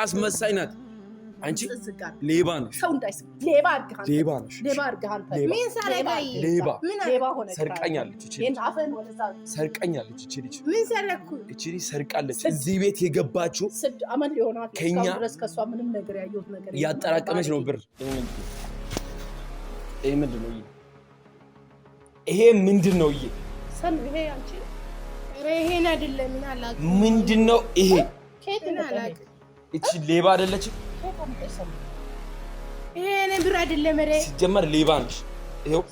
አስመሳይ ናት። አንቺ ሌባ ነሽ። ሰው እንዳይስ ሌባ አድርገህ ሌባ ነሽ። ሌባ አድርገህ አንተ ምን ሰረቀኝ? ሌባ ሆነ ሰርቀኛለች። እቺ ይሄን አፈን ወደዛ ሰርቀኛለች። እቺ ልጅ ምን ሰረኩ? እቺ ልጅ ሰርቃለች። እዚህ ቤት የገባችው ስድ አመል ሊሆናት ከኛ ድረስ ከሷ ምንም ነገር ያየሁት ነገር ያጠራቀመች ነው ብር። ይሄ ምንድን ነው? ይሄ ምንድን ነው? ሰም ይሄ አንቺ ይሄን አይደለም ምን አላቅ ምንድን ነው ይሄ? ከየት አላቅ? እቺ ሌባ አይደለችም። ይሄ ብር አይደለም ረ ሲጀመር ሌባ ነሽ። ይሄው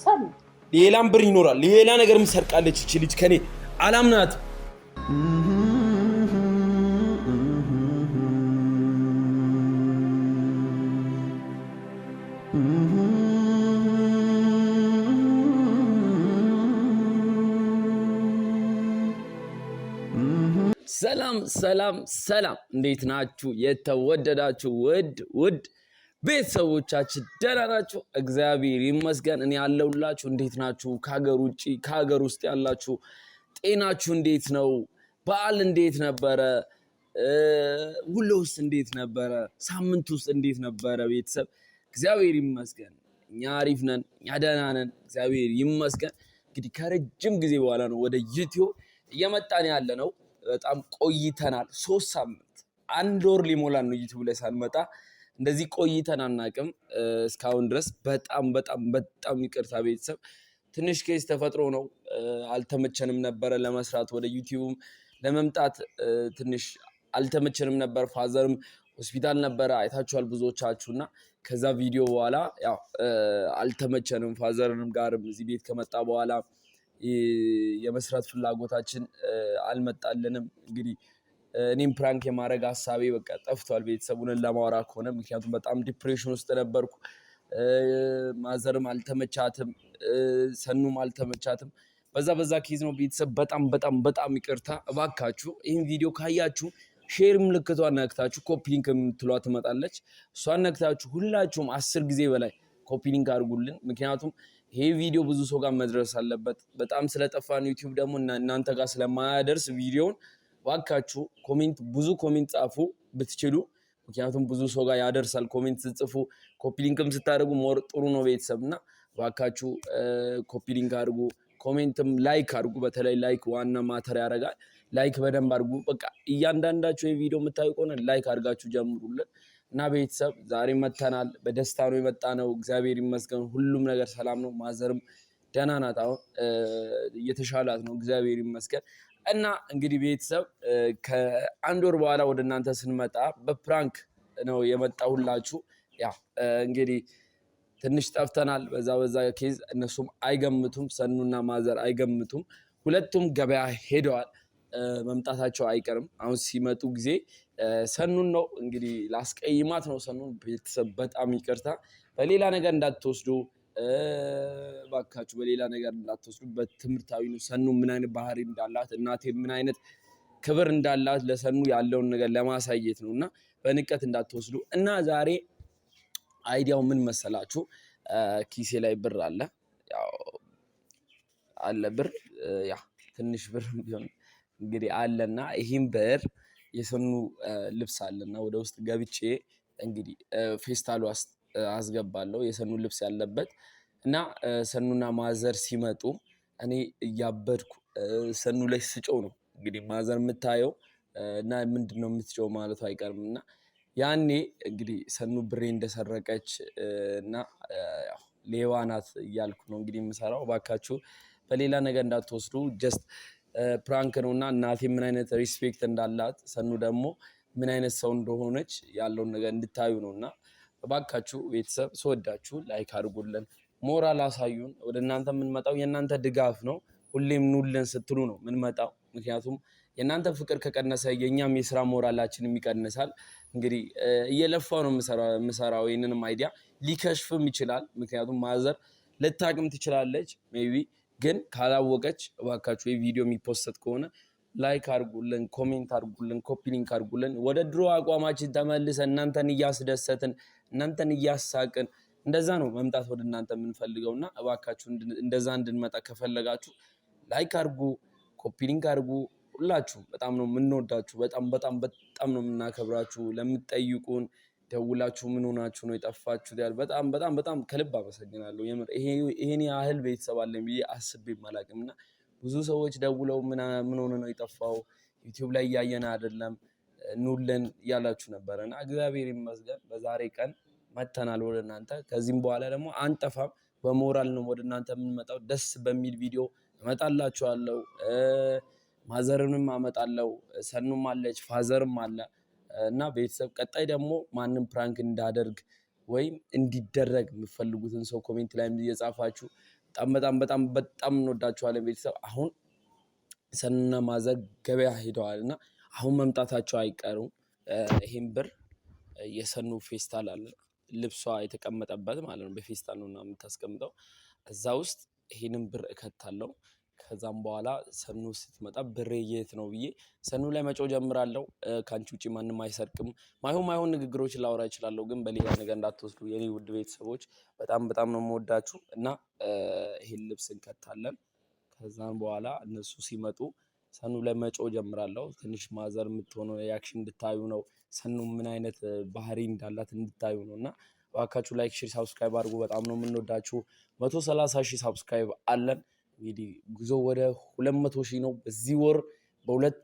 ሌላም ብር ይኖራል። ሌላ ነገርም ሰርቃለች እቺ ልጅ። ከኔ አላምናት። ሰላም ሰላም ሰላም፣ እንዴት ናችሁ? የተወደዳችሁ ውድ ቤተሰቦቻችን ደህና ናችሁ? እግዚአብሔር ይመስገን እኔ ያለሁላችሁ። እንዴት ናችሁ? ከሀገር ውጪ ከሀገር ውስጥ ያላችሁ ጤናችሁ እንዴት ነው? በዓል እንዴት ነበረ? ውሎስ እንዴት ነበረ? ሳምንት ውስጥ እንዴት ነበረ? ቤተሰብ እግዚአብሔር ይመስገን እኛ አሪፍ ነን፣ እኛ ደህና ነን፣ እግዚአብሔር ይመስገን። እንግዲህ ከረጅም ጊዜ በኋላ ነው ወደ ዩቲዩብ እየመጣን ያለ ነው። በጣም ቆይተናል። 3 ሳምንት 1 ወር ሊሞላን ነው ዩቲዩብ ላይ ሳንመጣ። እንደዚህ ቆይተን አናውቅም እስካሁን ድረስ። በጣም ይቅርታ ቤተሰብ። ትንሽ ኬስ ተፈጥሮ ነው፣ አልተመቸንም ነበረ ለመስራት። ወደ ዩቲዩብ ለመምጣት ትንሽ አልተመቸንም ነበር። ፋዘርም ሆስፒታል ነበረ፣ አይታችኋል ብዙዎቻችሁና ከዛ ቪዲዮ በኋላ ያው አልተመቸንም። ፋዘርንም ጋርም እዚህ ቤት ከመጣ በኋላ የመስራት ፍላጎታችን አልመጣልንም። እንግዲህ እኔም ፕራንክ የማድረግ ሀሳቤ በቃ ጠፍቷል ቤተሰቡን ለማውራ ከሆነ፣ ምክንያቱም በጣም ዲፕሬሽን ውስጥ ነበርኩ። ማዘርም አልተመቻትም፣ ሰኑም አልተመቻትም። በዛ ኬዝ ነው ቤተሰብ። በጣም ይቅርታ እባካችሁ። ይህን ቪዲዮ ካያችሁ ሼር ምልክቷን ነክታችሁ ኮፒ ሊንክ የምትሏ ትመጣለች፣ እሷን ነክታችሁ ሁላችሁም 10 ጊዜ በላይ ኮፒ ሊንክ አድርጉልን። ምክንያቱም ይሄ ቪዲዮ ብዙ ሰው ጋር መድረስ አለበት። በጣም ስለጠፋን ዩቲዩብ ደግሞ እናንተ ጋር ስለማያደርስ ቪዲዮውን ዋካችሁ ብዙ ኮሜንት ጻፉ ብትችሉ፣ ምክንያቱም ብዙ ሰው ጋር ያደርሳል። ኮሜንት ስትጽፉ ኮፒ ሊንክም ስታደርጉ ሞር ጥሩ ነው ቤተሰብና ዋካችሁ ኮፒ ሊንክ አድርጉ። ኮሜንትም ላይክ አድርጉ። በተለይ ላይክ ዋና ማተር ያደርጋል። ላይክ በደንብ አድርጉ። በቃ እያንዳንዳችሁ የቪዲዮ የምታዩ ከሆነ ላይክ አድርጋችሁ ጀምሩልን። እና ቤተሰብ ዛሬ መተናል። በደስታ ነው የመጣ ነው። እግዚአብሔር ይመስገን ሁሉም ነገር ሰላም ነው። ማዘርም ደህና ናት፣ አሁን እየተሻላት ነው፣ እግዚአብሔር ይመስገን። እና እንግዲህ ቤተሰብ ከ1 ወር በኋላ ወደ እናንተ ስንመጣ በፕራንክ ነው የመጣሁላችሁ። ያው እንግዲህ ትንሽ ጠፍተናል በዛ ኬዝ። እነሱም አይገምቱም፣ ሰኑና ማዘር አይገምቱም። ሁለቱም ገበያ ሄደዋል፣ መምጣታቸው አይቀርም። አሁን ሲመጡ ጊዜ ሰኑን ነው እንግዲህ ላስቀይማት ነው። ሰኑን ቤተሰብ በጣም ይቅርታ። በሌላ ነገር እንዳትወስዱ ባካችሁ፣ በሌላ ነገር እንዳትወስዱ። በትምህርታዊ ነው። ሰኑ ምን አይነት ባህሪ እንዳላት፣ እናቴ ምን አይነት ክብር እንዳላት ለሰኑ ያለውን ነገር ለማሳየት ነው እና በንቀት እንዳትወስዱ። እና ዛሬ አይዲያው ምን መሰላችሁ? ኪሴ ላይ ብር አለ፣ ያው አለ ብር፣ ያ ትንሽ ብር ቢሆን እንግዲህ አለና ይህም ብር የሰኑ ልብስ አለና ወደ ውስጥ ገብቼ እንግዲህ ፌስታሉ አስገባለሁ የሰኑ ልብስ ያለበት እና ሰኑና ማዘር ሲመጡ እኔ እያበድኩ ሰኑ ላይ ስጮው ነው እንግዲህ ማዘር የምታየው እና ምንድነው የምትጮው ማለቱ አይቀርም። እና ያኔ እንግዲህ ሰኑ ብሬ እንደሰረቀች እና ሌባ ናት እያልኩ ነው እንግዲህ የምሰራው። እባካችሁ በሌላ ነገር እንዳትወስዱ። ጀስት ፕራንክ ነውና እናቴ ምን አይነት ሪስፔክት እንዳላት፣ ሰኑ ደግሞ ምን አይነት ሰው እንደሆነች ያለውን ነገር እንድታዩ ነውና እባካችሁ ቤተሰብ ስወዳችሁ ላይክ አድርጉልን፣ ሞራል አሳዩን። ወደ እናንተ የምንመጣው የእናንተ ድጋፍ ነው። ሁሌም ኑልን ስትሉ ነው የምንመጣው። ምክንያቱም የእናንተ ፍቅር ከቀነሰ የኛም የስራ ሞራላችንም ይቀንሳል። እንግዲህ እየለፋው ነው የምሰራው። ይህንንም አይዲያ ሊከሽፍም ይችላል። ምክንያቱም ማዘር ልታቅም ትችላለች ሜቢ፣ ግን ካላወቀች እባካችሁ የቪዲዮ የሚፖስት ከሆነ ላይክ አድርጉልን፣ ኮሜንት አድርጉልን፣ ኮፒ ሊንክ አድርጉልን። ወደ ድሮ አቋማችን ተመልሰን እናንተን እያስደሰትን እናንተን እያሳቅን እንደዛ ነው መምጣት ወደ እናንተ የምንፈልገውና እባካችሁ እንደዛ እንድንመጣ ከፈለጋችሁ ላይክ አድርጉ፣ ኮፒ ሊንክ አድርጉ። ሁላችሁም በጣም ነው የምንወዳችሁ። በጣም ነው የምናከብራችሁ። ለምትጠይቁን ደውላችሁ ምን ሆናችሁ ነው የጠፋችሁት ያል በጣም ከልብ አመሰግናለሁ። የምር ይሄን ያህል ቤተሰብ አለኝ ብዬ አስቤም አላውቅምና ብዙ ሰዎች ደውለው ምን ሆነ ነው የጠፋው ዩቲዩብ ላይ እያየን አይደለም ኑልን ያላችሁ ነበርና እግዚአብሔር ይመስገን በዛሬ ቀን መተናል ወደ እናንተ። ከዚህም በኋላ ደግሞ አንጠፋም። በሞራል ነው ወደ እናንተ የምንመጣው። ደስ በሚል ቪዲዮ እመጣላችኋለሁ። ማዘርንም አመጣለሁ። ሰኑም አለች፣ ፋዘርም አለ እና ቤተሰብ ቀጣይ ደግሞ ማንም ፕራንክ እንዳደርግ ወይም እንዲደረግ የምትፈልጉትን ሰው ኮሜንት ላይ እየጻፋችሁ በጣም እንወዳችኋለን ቤተሰብ። አሁን ሰኑና ማዘር ገበያ ሄደዋልና አሁን መምጣታቸው አይቀሩም። ይሄን ብር የሰኑ ፌስታል አለ ልብሷ የተቀመጠበት ማለት ነው። በፌስታል ነው የምታስቀምጠው። እዛ ውስጥ ይሄንን ብር እከታለሁ። ከዛም በኋላ ሰኑ ስትመጣ ብሬ የት ነው ብዬ ሰኑ ላይ መጮህ ጀምራለሁ። ካንቺ ውጪ ማንም አይሰርቅም። ማይሆን ንግግሮች ላወራ እችላለሁ፣ ግን በሌላ ነገር እንዳትወስዱ የኔ ውድ ቤተሰቦች። በጣም ነው የምወዳችሁ እና ይሄን ልብስ እንከታለን። ከዛም በኋላ እነሱ ሲመጡ ሰኑ ላይ መጮህ ጀምራለሁ። ትንሽ ማዘር የምትሆነው ሪአክሽን እንድታዩ ነው። ሰኑ ምን አይነት ባህሪ እንዳላት እንድታዩ ነው እና እባካችሁ ላይክ፣ ሼር፣ ሳብስክራይብ አድርጉ። በጣም ነው የምንወዳችሁ። 130,000 ሳብስክራይብ አለን። እንግዲህ ጉዞ ወደ 200,000 ነው። በዚህ ወር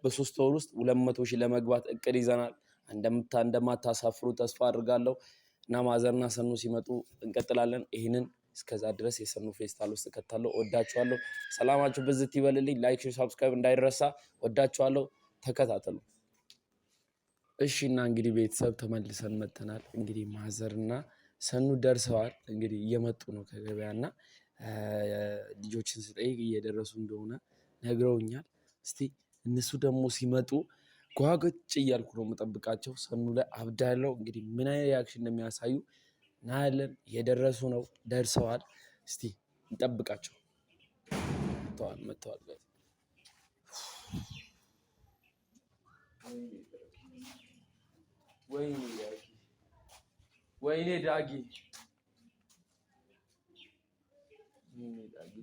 በ3 ወር ውስጥ 200,000 ለመግባት እቅድ ይዘናል። እንደማታሳፍሩ ተስፋ አድርጋለሁ እና ማዘርና ሰኑ ሲመጡ እንቀጥላለን። ይህንን እስከዛ ድረስ የሰኑ ፌስታል ውስጥ እከታለሁ። ወዳችኋለሁ። ሰላማችሁ ብዝት ይበልልኝ። ላይክ፣ ሼር፣ ሳብስክራይብ እንዳይረሳ። ወዳችኋለሁ። ተከታተሉ። እሺ እና እንግዲህ ቤተሰብ ተመልሰን መተናል። እንግዲህ ማዘርና ሰኑ ደርሰዋል። እንግዲህ እየመጡ ነው ከገበያና ልጆችን ስጠይቅ እየደረሱ እንደሆነ ነግረውኛል። እስቲ እነሱ ደግሞ ሲመጡ ጓገጭ እያልኩ ነው የምጠብቃቸው። ሰኑ ላይ አብዳለሁ። እንግዲህ ምን አይነት ሪአክሽን እንደሚያሳዩ እናያለን። እየደረሱ ነው፣ ደርሰዋል። እስቲ እንጠብቃቸው። መጥተዋል። ወይኔ ዳጊ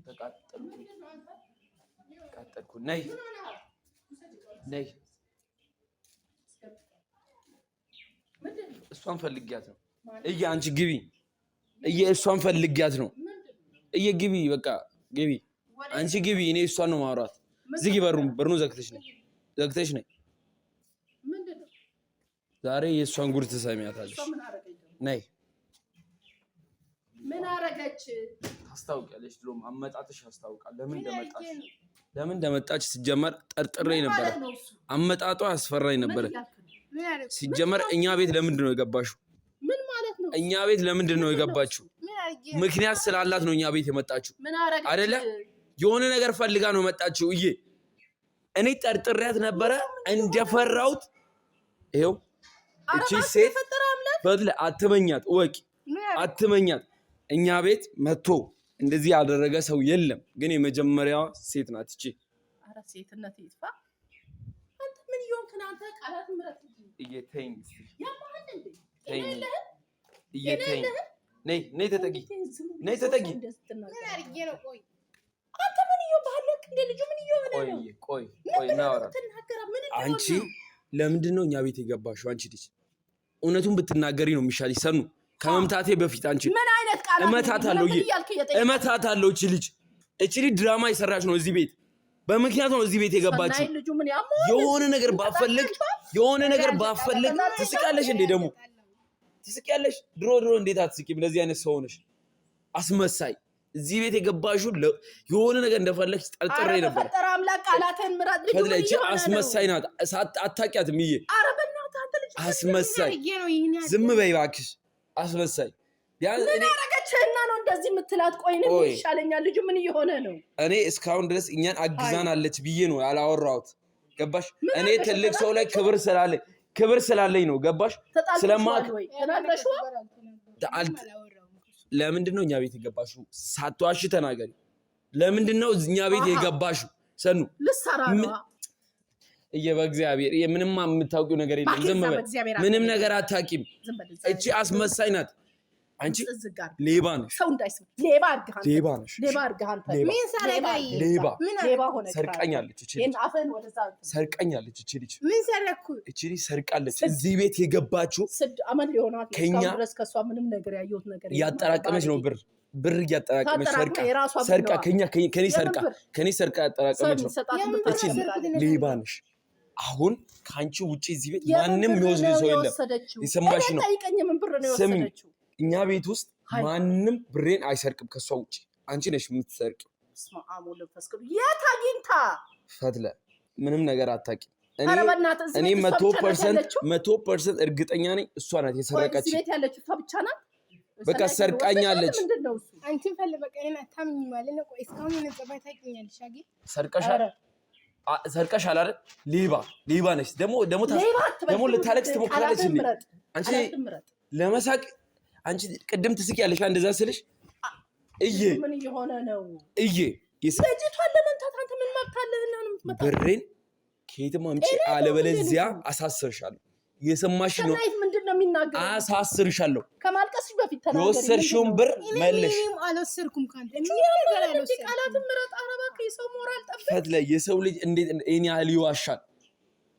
ተቃጠልኩ። ነይ እሷን ፈልጊያት ነው። አንቺ ግቢ። እሷን ፈልጊያት ነው። ግቢ፣ በቃ ግቢ። አንቺ ግቢ። እኔ እሷን ነው ማውራት። ዝጊ በሩን ዘግተሽ ነይ። ዛሬ የእሷን ጉድ ትሰሚያታለሽ። ነይ። ምን አረገች? ታስታውቂያለሽ። ድሮም አመጣጥሽ ያስታውቃል። ለምን እንደመጣች ሲጀመር ጠርጥሬ ነበረ። አመጣጧ ያስፈራኝ ነበረ። ሲጀመር እኛ ቤት ለምንድን ነው የገባሽው? ምን ማለት ነው? እኛ ቤት ለምንድን ነው የገባችው? ምክንያት ስላላት ነው እኛ ቤት የመጣችው አይደለ? የሆነ ነገር ፈልጋ ነው የመጣችው። እኔ ጠርጥሬያት ነበረ እንደፈራሁት። ይሄው እቺ ሴት በትለ አትመኛት፣ ወቂ አትመኛት። እኛ ቤት መጥቶ እንደዚህ ያደረገ ሰው የለም፣ ግን የመጀመሪያዋ ሴት ናት እቺ። አረ ሴትነት ይጥፋ። አንተ ምን ይሆንክ አንተ? ቃላት ምረት እየተኝ ያማል እንዴ? እየተኝ ነይ ተጠጊ። ምን አድርጌ ነው? ቆይ አንተ ምን ይሆን ባለክ እንደ ልጁ ምን ይሆን ነው? ቆይ እናወራ። አንቺ ለምንድን ነው እኛ ቤት የገባሽው? አንቺ ልጅ እውነቱን ብትናገሪ ነው የሚሻልሽ። ሰኑ ከመምታቴ በፊት አንቺ ምን አይነት ቃላት እመታታለሁ። እቺ ልጅ ድራማ የሰራች ነው እዚህ ቤት። በምክንያት ነው እዚህ ቤት የገባችው። የሆነ ነገር ባፈልግ ትስቃለሽ እንዴ? ደግሞ ትስቂያለሽ። ድሮ እንዴት አትስቂም? እንደዚህ አይነት ሰው ነሽ አስመሳይ። እዚህ ቤት የገባሽው የሆነ ነገር እንደፈለግሽ ጠርጥሬ ነበር። ፈጠራ አምላክ ቃላትን ምራት። ልጅ አስመሳይ ናት። አታውቂያትም? አስመሳይ። ዝም በይ እባክሽ። አስመሳይ ምን አረገችህና ነው እንደዚህ የምትላት? ቆይ ነው ይሻለኛል። ልጁ ምን እየሆነ ነው? እኔ እስካሁን ድረስ እኛን አግዛናለች ብዬ ነው ያላወራሁት። ገባሽ? እኔ ትልቅ ሰው ላይ ክብር ስላለኝ ነው። ገባሽ? ስለማቅ ለምንድን ነው እኛ ቤት የገባሽው? ሳትዋሺ ተናገሪ። ለምንድን ነው እኛ ቤት የገባሽው? ሰኑ ልሰራ ነው። በእግዚአብሔር ምንም የምታውቂው ነገር የለም። ዝም በል። ምንም ነገር አታውቂም። እቺ አስመሳይ ናት። አንቺ ሌባ ነሽ። ሰው እንዳይስም ሌባ አድርገህ ሌባ ነሽ። ሌባ አድርገህ አንተ ምን ሰረጋይ ሌባ ሆነ ሰርቃኛለች። እቺ ልጅ አፈን ወደዛ ሰርቃኛለች። እቺ ልጅ ምን ሰረኩ? እቺ ልጅ ሰርቃለች። እዚህ ቤት የገባችው ስድ አመል ሊሆናት ከኛ ድረስ ከሷ ምንም ነገር ያየሁት ነገር ያጠራቀመች ነው። ብር እያጠራቀመች ሰርቃ ከኔ ሰርቃ ያጠራቀመች ነው። እቺ ሌባ ነሽ። አሁን ከአንቺ ውጪ እዚህ ቤት ማንም የሚወስድ ሰው የለም። የሰማሽ ነው። ስሚ፣ እኛ ቤት ውስጥ ማንም ብሬን አይሰርቅም ከሷ ውጪ። አንቺ ነሽ የምትሰርቂው። የት አግኝታ ፈትለ ምንም ነገር አታውቂም። እኔ 100% እርግጠኛ ነኝ እሷ ናት የሰረቀች። ቤት ያለችው እሷ ብቻ ናት። በቃ ሰርቃኛለች። አንቺን ፈልበቀ እኔ አታምኝ ማለት ነው። ቆይ እስካሁን ምን ጸባይ ታውቂኛለሽ? አጊ ሰርቀሻል አይደል? ሌባ ነሽ። ደግሞ ልታለቅስ ትሞክራለች እንዴ? አንቺ ለመሳቅ አንቺ ቅድም ትስቂያለሽ። እንደዛ ስልሽ ምን እየሆነ ነው? ልጅቷን ለመንታት አንተ ምን መብት አለህና ነው የምትመጣው? ብሬን ከየትም አምጪ አለበለዚያ አሳስርሻለሁ። የሰማሽ ነው? ምንድነው የሚናገረው? አሳስርሻለሁ። ከማልቀስሽ በፊት ተናገሪ። የወሰድሽውን ብር መልሽ። እኔም አልወሰድኩም ካንተ ቃላትን ምረጥ። አረባክ የሰው ሞራል ጠብቅ። ፈትለ የሰው ልጅ እንዴት እኔ ያህል ይዋሻል?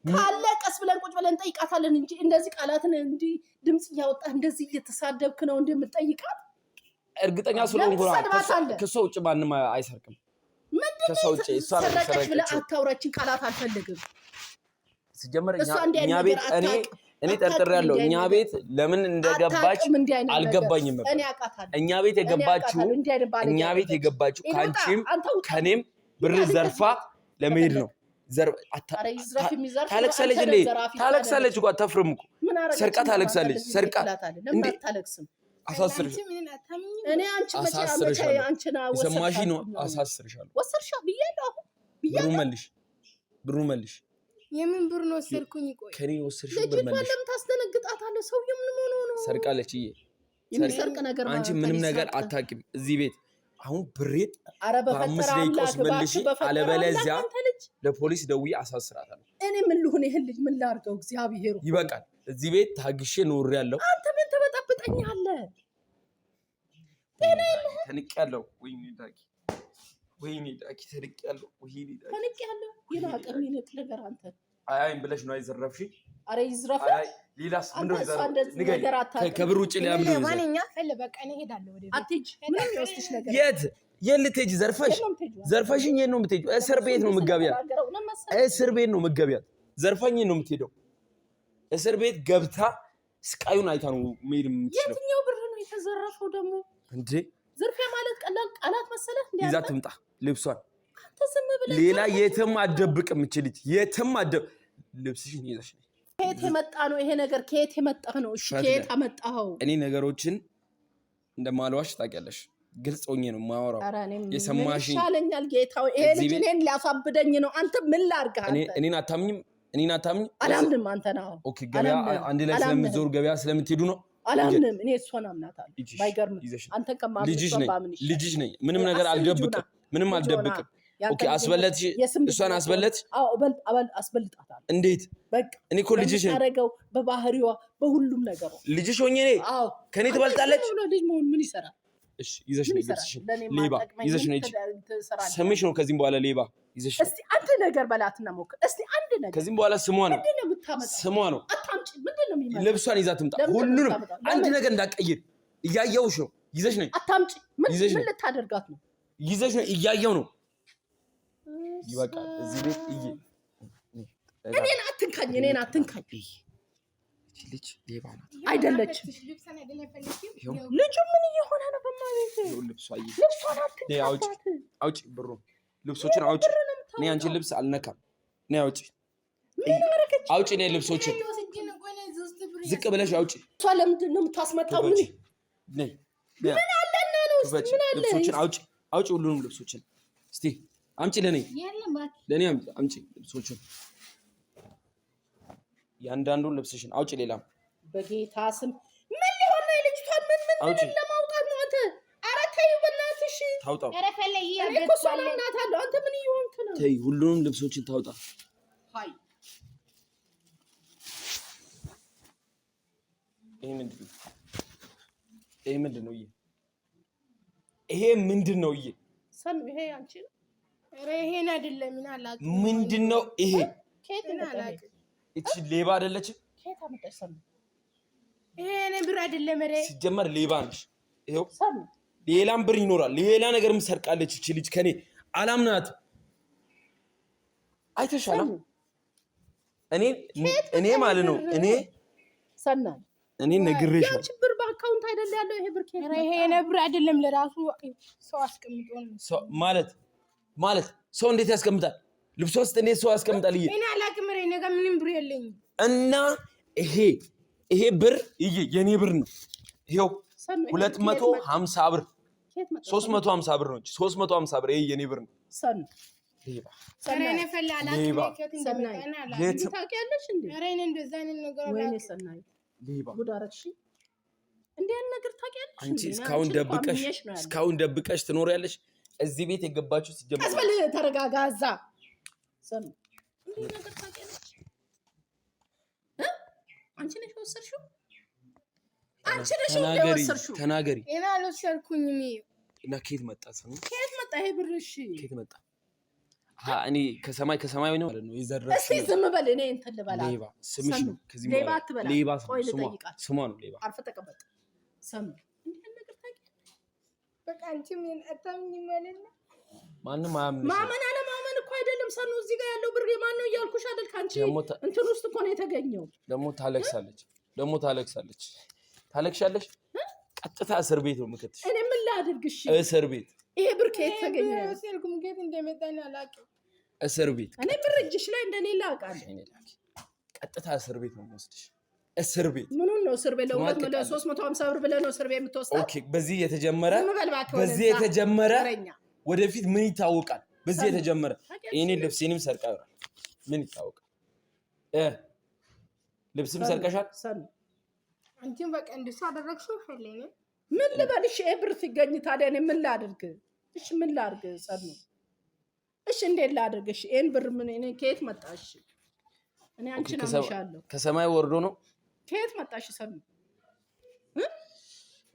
ካለ ቀስ ብለን ቁጭ ብለን ጠይቃታለን እንጂ እንደዚህ ቃላትን እንዲህ ድምጽ እያወጣህ እንደዚህ እየተሳደብክ ነው እንደምትጠይቃት። እርግጠኛ ስለሆንኩ ከሷ ውጭ ማንም አይሰርቅም። ከሷ ውጭ እሷ ሰረቀች ብለህ አታውራችን። ቃላት አልፈልግም። ሲጀመር እኛ ቤት እኔ ጠርጥሬያለሁ። እኛ ቤት ለምን እንደገባች አልገባኝም ነበር። እኛ ቤት የገባችው ካንቺም ከኔም ብር ዘርፋ ለመሄድ ነው። ታለቅሳለች እንዴ? ታለቅሳለች እኮ አታፍርም እኮ። ሰርቃ ታለቅሳለች። ሰርቃ እንዴ አሳስርሽ። እኔ አንቺ መቼ አንቺና ሰማሽ ነው? አሳስርሻለሁ። ወሰርሻ ብያለሁ። ብሩ መልሽ። የምን ብር ነው ወሰርኩኝ? ቆይ ከኔ ወሰርሽው ብር መልሽ። ለምን ታስደነግጣታለህ? ሰውዬው ምን ሆኖ ነው? ሰርቃለች። የሚሰርቅ ነገር አንቺ ምንም ነገር አታውቂም። እዚህ ቤት አሁን ብሬት በ5 ደቂቃ ውስጥ መልሽ፣ አለበለዚያ ለፖሊስ ደውዬ አሳስራታለሁ። እኔ ምን ልሁን? ይሄን ልጅ ምን ላድርገው? እግዚአብሔር ይበቃል። እዚህ ቤት ታግሼ ኖሬያለሁ። አንተ ምን ትበጠብጠኛለህ? ተንቄያለሁ። ወይኔ ዳጊ ተንቄያለሁ። ተንቄያለሁ። የናቀም ይነቅ ነገር አንተ አያይም ብለሽ ነው አይዘረፍሽ? አረ ይዝረፍ። ሌላስ ምንድን ነው ይዘረፍ? ከብር ውጭ ሌላ ምንድን ነው? ማንኛ ፈለበቃ እኔ እሄዳለሁ ወደ ቤት። አትሂጂ። ምን ይወስድሽ ነገር? የት ልትሄጂ? ዘርፈሽኝ የት ነው የምትሄጂው? እስር ቤት ነው የምትገቢያት። እስር ቤት ነው የምትገቢያት። ዘርፋኝ ነው የምትሄደው። እስር ቤት ገብታ ስቃዩን አይታ ነው መሄድ የምትችለው። የትኛው ብር ነው የተዘረፈው ደግሞ እንዴ? ዝርፊያ ማለት ቀላል ቃላት መሰለህ? ይዛ ትምጣ ልብሷን። አንተ ዝም ብለህ ሌላ የትም አትደብቅም። የምትችልኝ የትም ልብስሽን ይዘሽ ነይ። ከየት የመጣ ነው ይሄ ነገር? ከየት የመጣ ነው? እሺ ከየት አመጣኸው? እኔ ነገሮችን እንደማልዋሽ ታውቂያለሽ። ግልጽ ሆኜ ነው የማወራው። የሰማሽኝ ይሻለኛል ጌታው። ይሄ ልጅ እኔን ሊያሳብደኝ ነው። አንተ ምን ላድርግህ? እኔን አታምኝም? አላምንም። አንተ ነው ኦኬ። ገበያ አንድ ላይ ስለምትዞሩ ገበያ ስለምትሄዱ ነው። አላምንም። እኔ እሷን አምናታለሁ። ባይገርም አንተ ልጅሽ ነኝ። ምንም ነገር አልደብቅም። ኦኬ። አስበለጥሽ? እሷን አስበለጥሽ? አዎ አስበልጣታለሁ። እንዴት? በቃ እኔ እኮ ልጅሽ ነኝ። አረጋው በባህሪዋ በሁሉም ነገሩ ልጅሽ ሆኜ እኔ ከኔ ትበልጣለች። ልጅ መሆን ምን ይሰራል? እሺ ይዘሽ ነይ። ሌባ ይዘሽ ነይ። ስምሽ ነው ከዚህም በኋላ ሌባ ይዘሽ። እስቲ አንድ ነገር በላትና ሞክር። እስቲ አንድ ነገር ከዚህም በኋላ ስሟ ነው። አታምጪ። ምንድነው የሚመጣው? ልብሷን ይዛ ትምጣ። ሁሉንም አንድ ነገር እንዳትቀይር እያየሁሽ ነው። ይዘሽ ነይ። አታምጪ። ምን ልታደርጋት ነው? ይዘሽ ነይ። እያየሁ ነው። ይበቃል። እዚህ ቤት እኔን አትንካኝ። ልጅ ሌባ ናት። አይደለችም። ልጁ ምን እየሆነ ነው? በማለት አውጪ ብሩ፣ ልብሶችን አውጪ። እኔ አንቺን ልብስ አልነካም። እኔ አውጪ። እኔ ልብሶችን ዝቅ ብለሽ አውጪ። እሷ ለምንድን ነው የምታስመጣው? ምን አለና ነው? ልብሶችን አውጪ። ሁሉንም ልብሶችን እስቲ አምጪ። ለኔ አምጪ ልብሶችን፣ ያንዳንዱን ልብስሽን አውጪ። ሌላም በጌታ ስም ምን ሊሆን ነው? ልጅቷን ምን ለማውጣት ነው አንተ? ኧረ ተይው በእናትሽ ታውጣው። ኧረ ፈለይ እኮ ሰላምናታለሁ። አንተ ምን እየሆንክ ነው? ተይ፣ ሁሉንም ልብሶችን ታውጣ። ሃይ ይሄ ምንድን ነው? ይሄ ምንድነው? ይሄ ምንድነው? ሰኑ ይሄ አንቺ ነው? ኧረ ይሄን አይደለም ምን አላውቅም። ምንድነው ይሄ? ከየት አላውቅም። እቺ ሌባ አይደለችም? ከየት አመጣሽ ሰኑ? ይሄ እኔ ብር አይደለም ኧረ ሲጀመር ሌባ ነሽ። ይሄው ሰኑ ሌላም ብር ይኖራል። ሌላ ነገርም ሰርቃለች እቺ ልጅ ከኔ አላምናትም። አይተሻላ እኔ ማለት ነው ሰናን እኔ ነግሬሽ ነው። ያንቺ ብር በአካውንት አይደል ያለው? ይሄ ብር ከየት? ኧረ ይሄ እኔ ብር አይደለም ለራሱ ሰው አስቀምጦ ነው። ሰው ማለት ሰው እንዴት ያስቀምጣል? ልብስ ውስጥ እንዴት ሰው ያስቀምጣል? እኔ አላውቅም። ኧረ እኔ ጋር ምንም ብር የለኝም። እና ይሄ ብር የኔ ብር ነው። ይሄው 250 ብር 350 ብር ነው። 350 ብር ይሄ የኔ ብር ነው። ሰኑ ሌባ ኧረ እኔ ፈላ አላውቅም። ከየት እንደመጣና አላውቅም። ታውቂያለሽ እንዴ? ኧረ እኔ እንደዛ አይነት ነገር ወይኔ አላውቅም። ሰናይ ሌባ ጉድ አደረግሽ። እንዴ ያን ነገር ታውቂያለሽ? አንቺ እስካሁን ደብቀሽ ትኖሪያለሽ። እዚህ ቤት የገባችሁ ሲጀምር አስበል ተረጋጋ። እዛ ሰኑ እንዴ ነገር ታውቂያለሽ? አንቺ ነሽ የወሰድሽው? አንቺ ነሽ የወሰድሽው? ተናገሪ። እኔ አልወሰድኩኝም። እና ከየት መጣ? ሰኑ ከየት መጣ ይሄ ብር? እሺ ከየት መጣ? እኔ ከሰማይ ነው ማለት ነው የዘረፍሽ። እስቲ ዝም በል። እኔ እንትን ልበላ። ሌባ ስምሽ ነው። ከዚህ ሌባ አትበላ። ሌባ ስሟ ነው ሌባ። አርፈህ ተቀመጥ። ሰኑ እንዴ ነገር ታውቂያለሽ? በቃ አንቺ ምን አታምኚም ማለት ነው? ማንም አያምንሽ። ማመን አለማመን እኮ አይደለም ሰኑ። እዚህ ጋር ያለው ብር የማን ነው እያልኩሽ አይደል? ካንቺ እንትን ውስጥ እኮ ነው የተገኘው። ደግሞ ታለቅሳለች። ታለቅሻለሽ። ቀጥታ እስር ቤት ነው የምከትሽ። እኔ ምን ላድርግሽ? እስር ቤት። ይሄ ብር ከየት ተገኘ? ወሰድኩም ከየት እንደመጣ እኔ አላውቅም። እስር ቤት። እኔ ብር እጅሽ ላይ እንደሌለ አውቃለሁ። ቀጥታ እስር ቤት ነው የምወስድሽ። እስር ቤት ምኑን ነው እስር ቤት? ለ350 ብር ብለህ ነው እስር ቤት የምትወስደው? ኦኬ። በዚህ የተጀመረ ወደፊት ምን ይታወቃል? በዚህ የተጀመረ እኔ ልብሴንም ሰርቃ ይሆናል። ምን ይታወቃል? ልብስም ሰርቀሻል። አንቺም በቃ እንደሱ አደረግሽው ፈለኝ። ምን ልበልሽ? ይሄ ብር ሲገኝ ታዲያ እኔ ምን ላድርግ? እሺ ምን ላድርግ ሰኑ? እሺ እንዴት ላድርግ? እሺ ይሄን ብር ምን እኔ ከየት መጣሽ? እኔ አንቺን አምሻለሁ። ከሰማይ ወርዶ ነው? ከየት መጣሽ ሰኑ?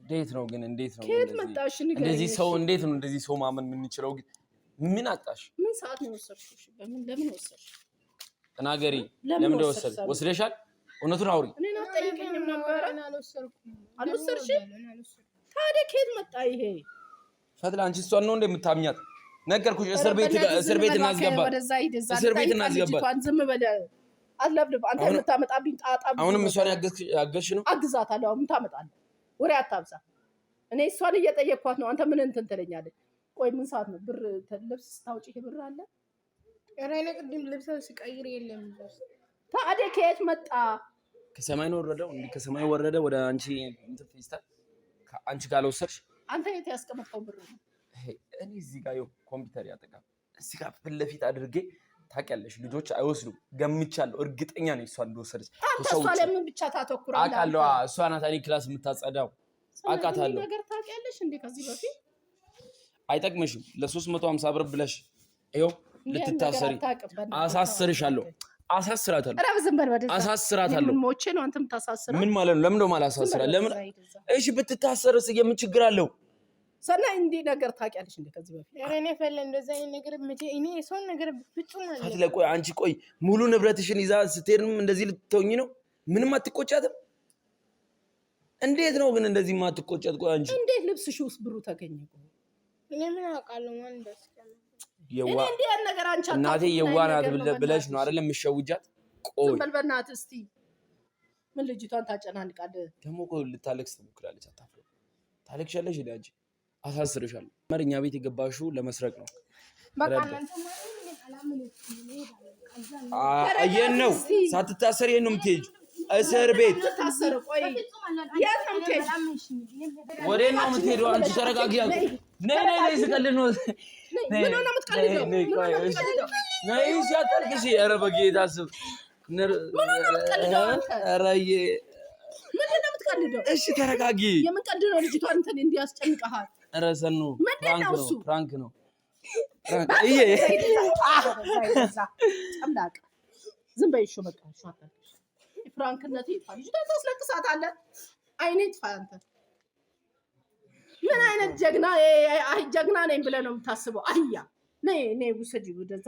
እንዴት ነው ግን? ከየት መጣሽ? እንደዚህ ሰው እንዴት ነው እንደዚህ ሰው ማመን የምንችለው? ግን ምን አጣሽ? ምን ሰዓት ነው ወሰድሽ? ለምን ወሰድሽ? ተናገሪ። ለምን ወሰድሻል? እውነቱን አውሪ። እኔን አትጠይቀኝም ነበር? አልወሰድሽም? ታዲያ ከየት መጣ ይሄ? ፈትላ አንቺ እሷን ነው እንደምታምኛት? ነገርኩሽ። እስር ቤት እናስገባል። እስር ቤት እናስገባል። ዝም በለ አትለብልብ። አንተ የምታመጣብኝ ጣጣ። አሁንም እሷን ያገዝሽ ነው? አግዛታለሁ። ምን ታመጣለህ? ወሬ አታብዛ። እኔ እሷን እየጠየቅኳት ነው። አንተ ምን እንትን ትለኛለህ? ቆይ ምን ሰዓት ነው? ብር ልብስ ስታውጪ ይሄ ብር አለ? ኧረ እኔ ቅድም ልብስ ስቀይር የለም። ታዲያ ከየት መጣ? ከሰማይ ነው ወረደው። እንዴ ከሰማይ ወረደ ወደ አንቺ እንትን ፌስታል። አንቺ ካልወሰድሽ አንተ የት ያስቀመጥከው ብር ነው? እኔ እዚህ ጋር ኮምፒውተር ያጠቃም እዚህ ጋር ፊት ለፊት አድርጌ ታውቂያለሽ። ልጆች አይወስዱም። ገምቻለሁ። እርግጠኛ ነኝ እሷ እንደወሰደች። አንተ እሷ ለምን ብቻ ታተኩራለህ? አውቃለሁ። እሷ ናት እኔ ክላስ የምታጸዳው። አውቃታለሁ። ነገር ታውቂያለሽ እንዴ? ከዚህ በፊት አይጠቅምሽም። ለ350 ብር ብለሽ ይኸው ልትታሰሪ። አሳስርሻለሁ። አሳስራታለሁ። አሳስራታለሁ። ምን ሞቼ ነው አንተ የምታሳስረው? ምን ማለት ነው? ለምን ነው ማላሳስራት? ለምን? እሺ ብትታሰርስ የምን ችግር አለው? ሰናይ እንዲህ ነገር ታውቂያለሽ እንዴ? ከዚህ በፊት ኧረ እኔ ፈለ እንደዛ አይነት ነገር እኔ የሰውን ነገር ፍጹም አለ። ፈትለ ቆይ አንቺ ቆይ ሙሉ ንብረትሽን ይዛ ስትሄድም እንደዚህ ልትተውኝ ነው? ምንም አትቆጫትም? እንዴት ነው ግን እንደዚህ ማትቆጫት? ቆይ አንቺ እንዴት ልብስሽ ውስጥ ብሩ ተገኘ? እኔ ምን አውቃለሁ? ማን ደስከለ የዋ እናቴ የዋ ናት ብለሽ ነው አይደል የምትሸውጃት? ቆይ ዝም በል በእናትህ እስቲ። ምን ልጅቷን ታጨናንቃለህ? ደግሞ ቆይ ልታለቅስ ትሞክራለች። አታፍሪ። ታለቅሻለሽ እንዴ አንቺ? አሳስርሻለሁ። መርኛ ቤት የገባሽው ለመስረቅ ነው። በቃ እናንተ ማለት አየን ነው። ሳትታሰር የት ነው የምትሄጂው? እስር ቤት ታሰረ። ቆይ የት ነው የምትሄጂው? ወዴት ነው የምትሄጂው? አንቺ ተረጋጊ። ነይ ስቀልድ ነው። ምን ሆነ የምትቀልደው? ነይ ሲያታልቅሽ። ኧረ በጌታ ስም ምን ሆነ የምትቀልደው? ኧረ ምንድን ነው የምትቀልደው? እሺ ተረጋጊ። የምንቀልድ ነው ልጅቷን እንትን እንዲያስጨንቀሃል። ኧረ ሰኑ ፕራንክ ነው። ጨምላቅ ዝም በይ። እሺ በቃ እሺ ፍራንክነት ይፋ ልጅቷን ታስለቅሳታለህ። አይኔ ይጥፋ አንተ ምን አይነት ጀግና ጀግና ነኝ ብለህ ነው የምታስበው? አህያ ነይ ውሰጂ፣ ወደዛ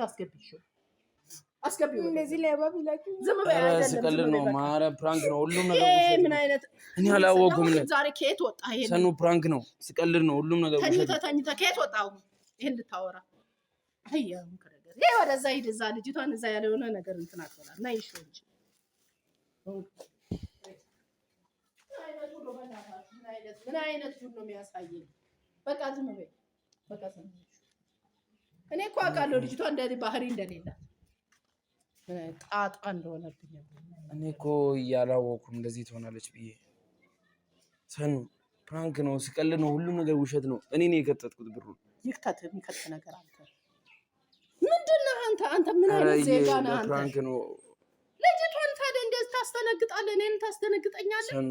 አስገቢው። እንደዚህ ላይ ባብ ይላክ ዝም በይ። አይደለም ስቀልድ ነው። ማርያም ፕራንክ ነው። ሁሉም ነገር ውሸት ምን አይነት እኔ አላወኩም። ዛሬ ከየት ወጣ? ይሄን ሰኑ ፕራንክ ነው። ስቀልድ ነው። ሁሉም ነገር ውሸት። ተኝተህ ከየት ወጣው? ይሄን ልታወራ አህያ ከረገር ይሄ ወደዛ ሂድ። እዛ ልጅቷን እዛ ያለሆነ ነገር እንትን አትበላት። ነይ እሺ እንጂ ምን አይነት ሁሉ ነው የሚያሳየኝ? በቃ ዝም በይ። በቃ ዝም በይ። እኔ እኮ አውቃለሁ ልጅቷ እንደዚህ ባህሪ እንደሌላት ጣጣ እንደሆነብኝ። እኔ እኮ እያላወኩም እንደዚህ ትሆናለች ብዬ። ሰኑ ፕራንክ ነው። ስቀልድ ነው። ሁሉም ነገር ውሸት ነው። እኔ ነኝ የከተትኩት ብሩን። ይከት የሚከት ነገር አንተ ምንድን ነህ? አንተ ምን አይነት ዜጋ ነህ? አንተ ፕራንክ ነው። ልጅቷን ታዲያ እንደዚህ ታስተነግጣለህ? እኔን ታስተነግጠኛለህ? ሰኑ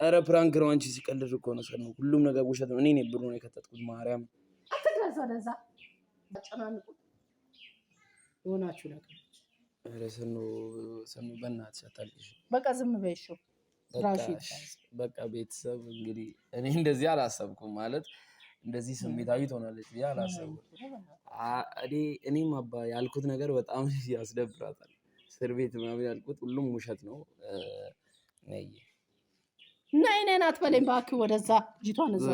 ኧረ ፕራንክ ነው። አንቺ ሲቀልድ እኮ ነው። ሰኑ ሁሉም ነገር ውሸት ነው። እኔ ነኝ ብሩን የከተትኩት። ማርያም አትግረዛ ወደዛ አጨናንቁ የሆናችሁ ነገር። ኧረ ሰኑ በእናትሽ አታልቅሽ። በቃ ዝም በይ። እሺ በቃ ቤተሰብ እንግዲህ እኔ እንደዚህ አላሰብኩም። ማለት እንደዚህ ስሜታዊ ትሆናለች ብዬ አላሰብኩም። እኔም አባ ያልኩት ነገር በጣም ያስደብራታል። እስር ቤት ምናምን ያልኩት ሁሉም ውሸት ነው። ነይ ነይ አትበለኝ እባክህ ወደዛ ልጅቷን እዛ።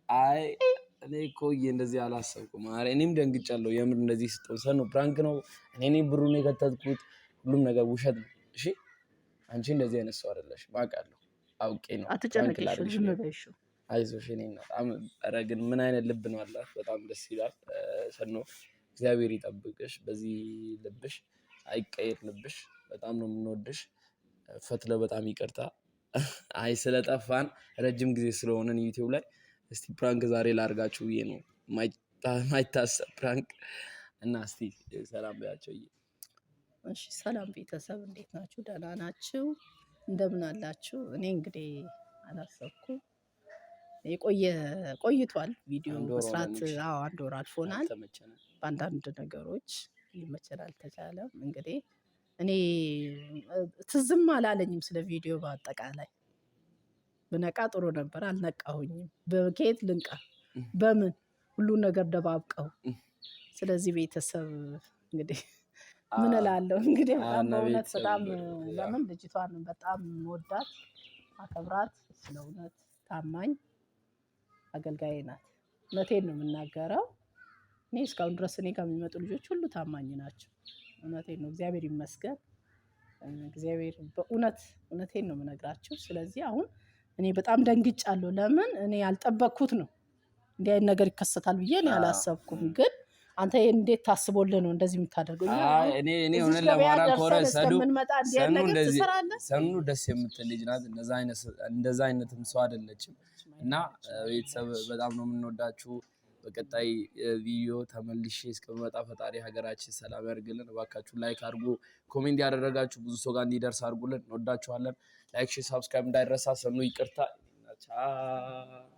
አይ እኔ እኮ እንደዚህ አላሰብኩም። እኔም ደንግጫለሁ። የምር እንደዚህ ስትወሰን ነው ፕራንክ ነው። እኔ ብሩን የከተትኩት ሁሉም ነገር ውሸት ነው። እሺ አንቺ እንደዚህ አይነት ሰው አይደለሽ። አውቃለሁ። አውቄ ነው። አትጨነቅሽ። ዝም በይ። እሺ አይዞሽ። እኔ በጣም ኧረ ግን ምን አይነት ልብ ነው አላት። በጣም ደስ ይላል። ሰኖ እግዚአብሔር ይጠብቅሽ። በዚህ ልብሽ አይቀየር ልብሽ። በጣም ነው የምንወድሽ። ፈትለ በጣም ይቅርታ። አይ ስለጠፋን ረጅም ጊዜ ስለሆነን ዩቲዩብ ላይ እስቲ ፕራንክ ዛሬ ላርጋችሁ ብዬ ነው። ማይታሰብ ፕራንክ እና እስቲ ሰላም በያቸው። እሺ ሰላም ቤተሰብ፣ እንዴት ናችሁ? ደህና ናችሁ? እንደምን አላችሁ? እኔ እንግዲህ አላሰብኩም። ቆይቷል ቪዲዮ መስራት። አንድ ወር አልፎናል። በአንዳንድ ነገሮች ሊመቸን አልተቻለም። እንግዲህ እኔ ትዝም አላለኝም ስለ ቪዲዮ። በአጠቃላይ ብነቃ ጥሩ ነበር። አልነቃሁኝም። በኬት ልንቃ? በምን ሁሉን ነገር ደባብቀው። ስለዚህ ቤተሰብ እንግዲህ ምን እላለሁ እንግዲህ በጣም በእውነት በጣም ለምን ልጅቷን በጣም ወዳት አከብራት። ስለ እውነት ታማኝ አገልጋይ ናት። እውነቴን ነው የምናገረው። እኔ እስካሁን ድረስ እኔ ጋር የሚመጡ ልጆች ሁሉ ታማኝ ናቸው። እውነቴን ነው። እግዚአብሔር ይመስገን። እግዚአብሔር እውነቴን ነው የምነግራቸው። ስለዚህ አሁን እኔ በጣም ደንግጫለሁ። ለምን እኔ ያልጠበቅኩት ነው እንዲህ አይነት ነገር ይከሰታል ብዬ እኔ አላሰብኩም። ግን አንተ እንዴት ታስቦልህ ነው እንደዚህ የምታደርገው? እኔ ሆነ ለማራ ኮረ ሰኑ ደስ የምትል ልጅ ናት። እንደዛ አይነትም ሰው አይደለችም። እና ቤተሰብ በጣም ነው የምንወዳችሁ። በቀጣይ ቪዲዮ ተመልሼ እስከመጣ ፈጣሪ ሀገራችን ሰላም ያርግልን። እባካችሁ ላይክ አድርጉ፣ ኮሜንት ያደረጋችሁ ብዙ ሰው ጋር እንዲደርስ አድርጉልን። እንወዳችኋለን። ላይክ፣ ሼር፣ ሰብስክራይብ እንዳይረሳ። ሰኑ ይቅርታ። ቻው